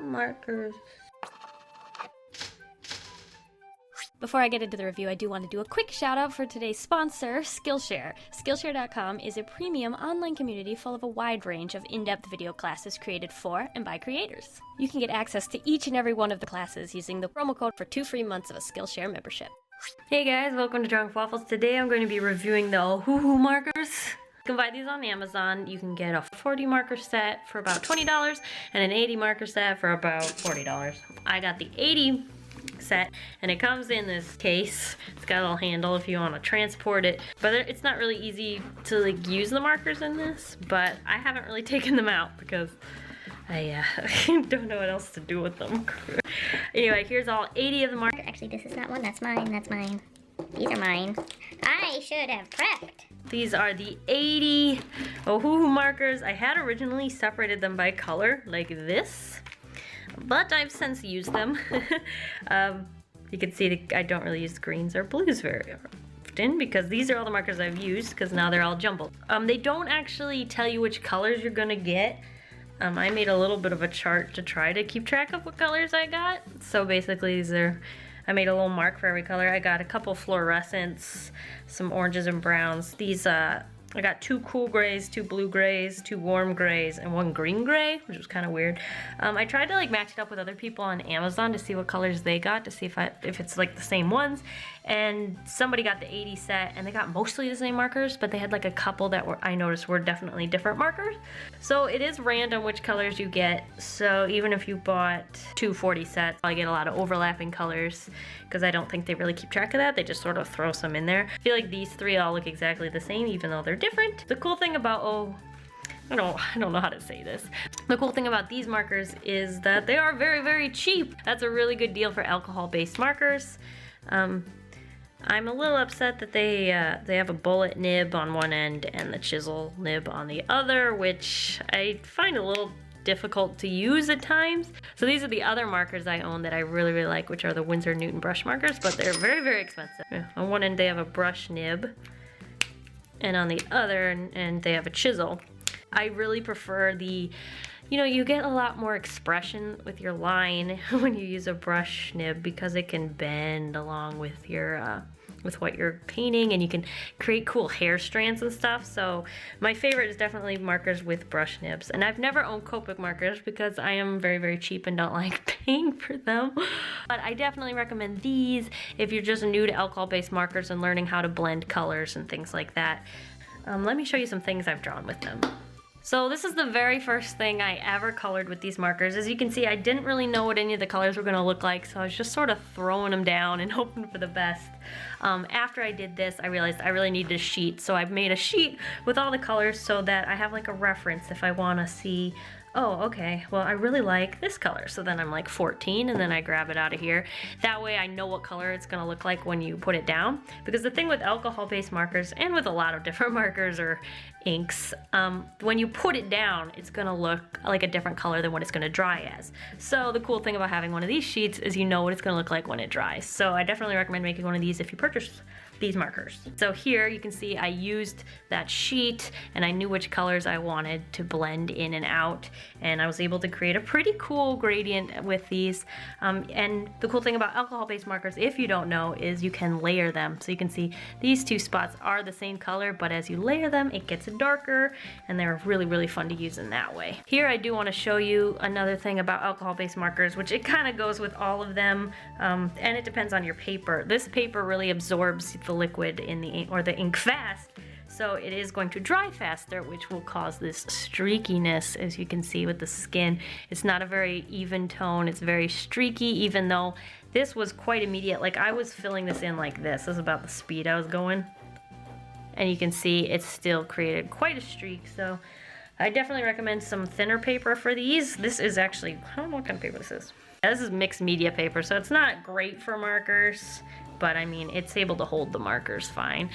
Markers. Before I get into the review, I do want to do a quick shout out for today's sponsor, Skillshare. Skillshare.com is a premium online community full of a wide range of in-depth video classes created for and by creators. You can get access to each and every one of the classes using the promo code for 2 free months of a Skillshare membership. Hey guys, welcome to DrawingWiffWaffles. Today I'm going to be reviewing the Ohuhu markers. You can buy these on Amazon. You can get a 40 marker set for about $20 and an 80 marker set for about $40. I got the 80 set and it comes in this case. It's got a little handle if you want to transport it, but it's not really easy to like use the markers in this, but I haven't really taken them out because I don't know what else to do with them. Anyway, here's all 80 of the markers. Actually, this is not one. That's mine. That's mine. These are mine. I should have prepped. These are the 80 Ohuhu markers. I had originally separated them by color like this, but I've since used them. You can see that I don't really use greens or blues very often because these are all the markers I've used because now they're all jumbled. They don't actually tell you which colors you're gonna get. I made a little bit of a chart to try to keep track of what colors I got. So basically I made a little mark for every color. I got a couple fluorescents, some oranges and browns. These, I got 2 cool grays, 2 blue grays, 2 warm grays, and 1 green gray, which was kind of weird. I tried to like match it up with other people on Amazon to see what colors they got, to see if it's like the same ones. And somebody got the 80 set and they got mostly the same markers, but they had like a couple that I noticed were definitely different markers. So it is random which colors you get. So even if you bought 2 40 sets, I get a lot of overlapping colors because I don't think they really keep track of that. They just sort of throw some in there. I feel like these 3 all look exactly the same even though they're different. The cool thing about, I don't know how to say this. The cool thing about these markers is that they are very, very cheap. That's a really good deal for alcohol-based markers. I'm a little upset that they have a bullet nib on one end and the chisel nib on the other, which I find a little difficult to use at times. So these are the other markers I own that I really, really like, which are the Winsor Newton brush markers, but they're very, very expensive. Yeah. On one end they have a brush nib, and on the other end they have a chisel. I really prefer the, you get a lot more expression with your line when you use a brush nib because it can bend along with your with what you're painting, and you can create cool hair strands and stuff. So my favorite is definitely markers with brush nibs. And I've never owned Copic markers because I am very, very cheap and don't like paying for them. But I definitely recommend these if you're just new to alcohol-based markers and learning how to blend colors and things like that. Let me show you some things I've drawn with them. So this is the very first thing I ever colored with these markers. As you can see, I didn't really know what any of the colors were gonna look like, so I was just sort of throwing them down and hoping for the best. After I did this, I realized I really needed a sheet, so I've made a sheet with all the colors so that I have like a reference if I wanna see, oh, okay, well, I really like this color. So then I'm like 14 and then I grab it out of here. That way I know what color it's gonna look like when you put it down. Because the thing with alcohol-based markers and with a lot of different markers or inks, when you put it down, it's gonna look like a different color than what it's gonna dry as. So the cool thing about having one of these sheets is you know what it's gonna look like when it dries. So I definitely recommend making one of these if you purchase these markers. So here you can see I used that sheet and I knew which colors I wanted to blend in and out, and I was able to create a pretty cool gradient with these. And the cool thing about alcohol-based markers, if you don't know, is you can layer them. So you can see these 2 spots are the same color, but as you layer them, it gets darker, and they're really, really fun to use in that way. Here I do want to show you another thing about alcohol-based markers, which it kind of goes with all of them, and it depends on your paper. This paper really absorbs the liquid in the ink, or the ink fast, so it is going to dry faster, which will cause this streakiness, as you can see with the skin. It's not a very even tone, it's very streaky, even though this was quite immediate. Like I was filling this in like this is about the speed I was going, and you can see it's still created quite a streak. So I definitely recommend some thinner paper for these. This is actually, I don't know what kind of paper this is. This is mixed media paper, so it's not great for markers, but I mean, it's able to hold the markers fine.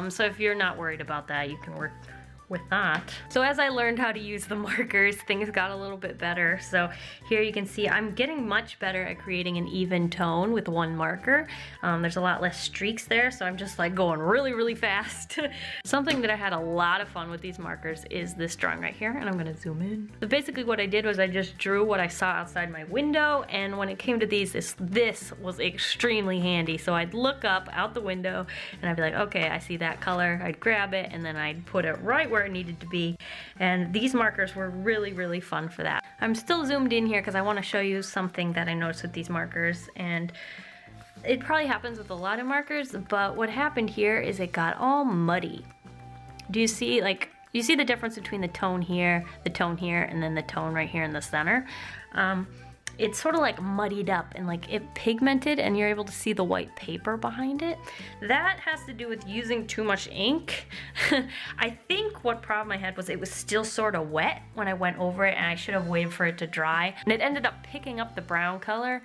So if you're not worried about that, you can work with that. So as I learned how to use the markers, things got a little bit better. So here you can see I'm getting much better at creating an even tone with one marker. There's a lot less streaks there, so I'm just like going really, really fast. Something that I had a lot of fun with these markers is this drawing right here, and I'm gonna zoom in. So basically what I did was I just drew what I saw outside my window, and when it came to these, this was extremely handy. So I'd look up out the window and I'd be like, okay, I see that color. I'd grab it and then I'd put it right where it needed to be. And these markers were really, really fun for that. I'm still zoomed in here because I want to show you something that I noticed with these markers, and it probably happens with a lot of markers, but what happened here is it got all muddy. Do you see, like, you see the difference between the tone here, and then the tone right here in the center? It's sort of like muddied up and like it pigmented, and you're able to see the white paper behind it. That has to do with using too much ink. I think what problem I had was it was still sort of wet when I went over it, and I should have waited for it to dry. And it ended up picking up the brown color,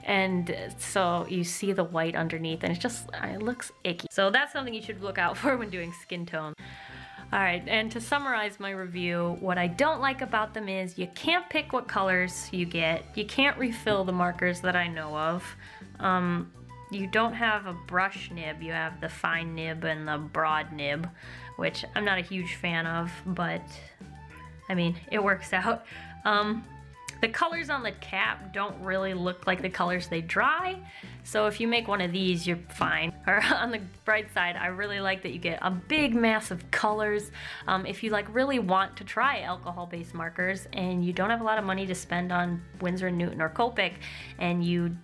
and so you see the white underneath, and it looks icky. So that's something you should look out for when doing skin tone. Alright, and to summarize my review, what I don't like about them is you can't pick what colors you get. You can't refill the markers that I know of. You don't have a brush nib. You have the fine nib and the broad nib, which I'm not a huge fan of, but I mean, it works out. The colors on the cap don't really look like the colors they dry, so if you make one of these, you're fine. Or on the bright side, I really like that you get a big mass of colors. If you like really want to try alcohol-based markers and you don't have a lot of money to spend on Winsor & Newton or Copic, and you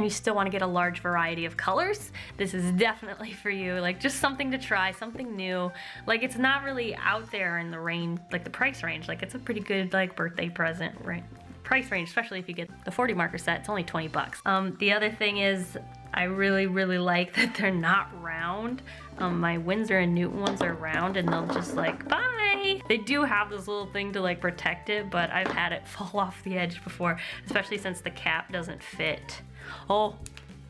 still want to get a large variety of colors, this is definitely for you. Like, just something to try, something new. Like, it's not really out there in the range, like the price range. Like, it's a pretty good like birthday present, right? Price range, especially if you get the 40 marker set. It's only 20 bucks. The other thing is I really, really like that they're not round. My Winsor & Newton ones are round, and they'll just like, bye! They do have this little thing to like protect it, but I've had it fall off the edge before, especially since the cap doesn't fit. Oh,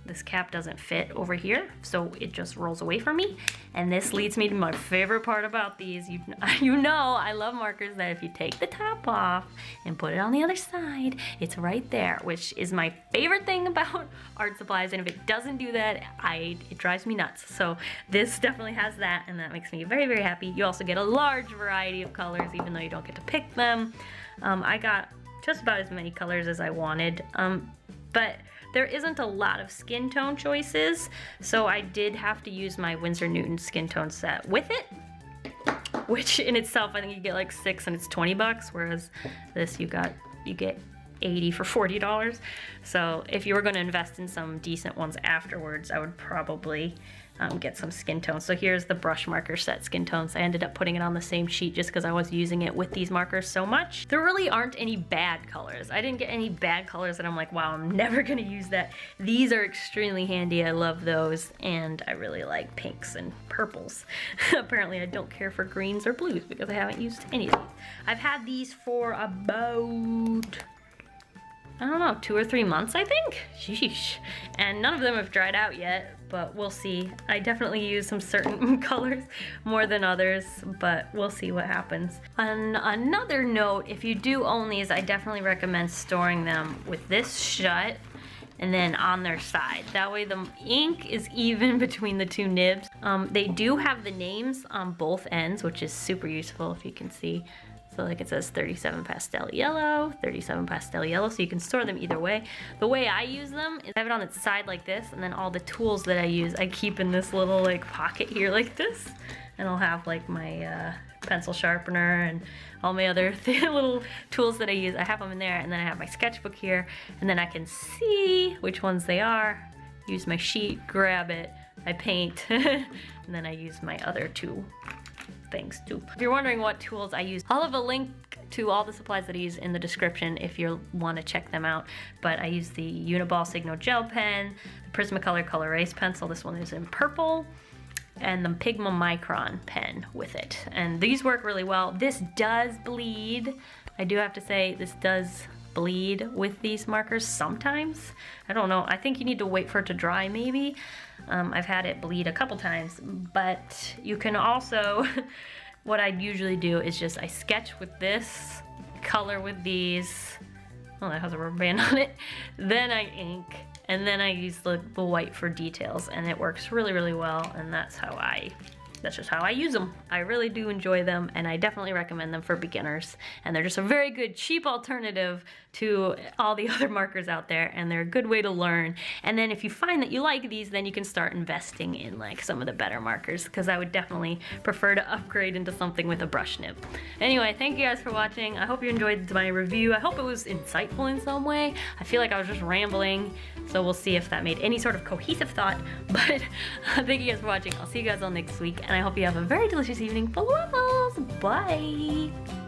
this cap doesn't fit over here, so it just rolls away from me. And this leads me to my favorite part about these. You know I love markers that if you take the top off and put it on the other side, it's right there, which is my favorite thing about art supplies. And if it doesn't do that, it drives me nuts. So this definitely has that, and that makes me very, very happy. You also get a large variety of colors, even though you don't get to pick them. I got just about as many colors as I wanted, but there isn't a lot of skin tone choices, so I did have to use my Winsor & Newton skin tone set with it, which in itself I think you get like 6 and it's 20 bucks, whereas this you get 80 for $40. So if you were going to invest in some decent ones afterwards, I would probably get some skin tones. So here's the brush marker set skin tones. I ended up putting it on the same sheet just because I was using it with these markers so much. There really aren't any bad colors. I didn't get any bad colors that I'm like, wow, I'm never gonna use that. These are extremely handy. I love those, and I really like pinks and purples. Apparently I don't care for greens or blues because I haven't used any of these. I've had these for about, I don't know, 2 or 3 months, I think? Sheesh. And none of them have dried out yet, but we'll see. I definitely use some certain colors more than others, but we'll see what happens. On another note, if you do own these, I definitely recommend storing them with this shut and then on their side. That way the ink is even between the two nibs. They do have the names on both ends, which is super useful if you can see. So like it says 37 pastel yellow, 37 pastel yellow, so you can store them either way. The way I use them is I have it on its side like this, and then all the tools that I use, I keep in this little like pocket here like this. And I'll have like my pencil sharpener and all my other little tools that I use. I have them in there, and then I have my sketchbook here, and then I can see which ones they are, use my sheet, grab it, I paint, and then I use my other two things too. If you're wondering what tools I use, I'll have a link to all the supplies that I use in the description if you want to check them out. But I use the Uniball Signo gel pen, the Prismacolor Color Erase pencil, this one is in purple, and the Pigma Micron pen with it. And these work really well. This does bleed. I do have to say, this does bleed with these markers sometimes. I don't know, I think you need to wait for it to dry maybe. I've had it bleed a couple times, but you can also what I'd usually do is just I sketch with this, color with these. Oh, that has a rubber band on it. Then I ink, and then I use the white for details, and it works really, really well, and that's just how I use them. I really do enjoy them, and I definitely recommend them for beginners. And they're just a very good, cheap alternative to all the other markers out there, and they're a good way to learn. And then if you find that you like these, then you can start investing in like some of the better markers, because I would definitely prefer to upgrade into something with a brush nib. Anyway, thank you guys for watching. I hope you enjoyed my review. I hope it was insightful in some way. I feel like I was just rambling, so we'll see if that made any sort of cohesive thought. But thank you guys for watching. I'll see you guys all next week, and I hope you have a very delicious evening full of waffles. Bye!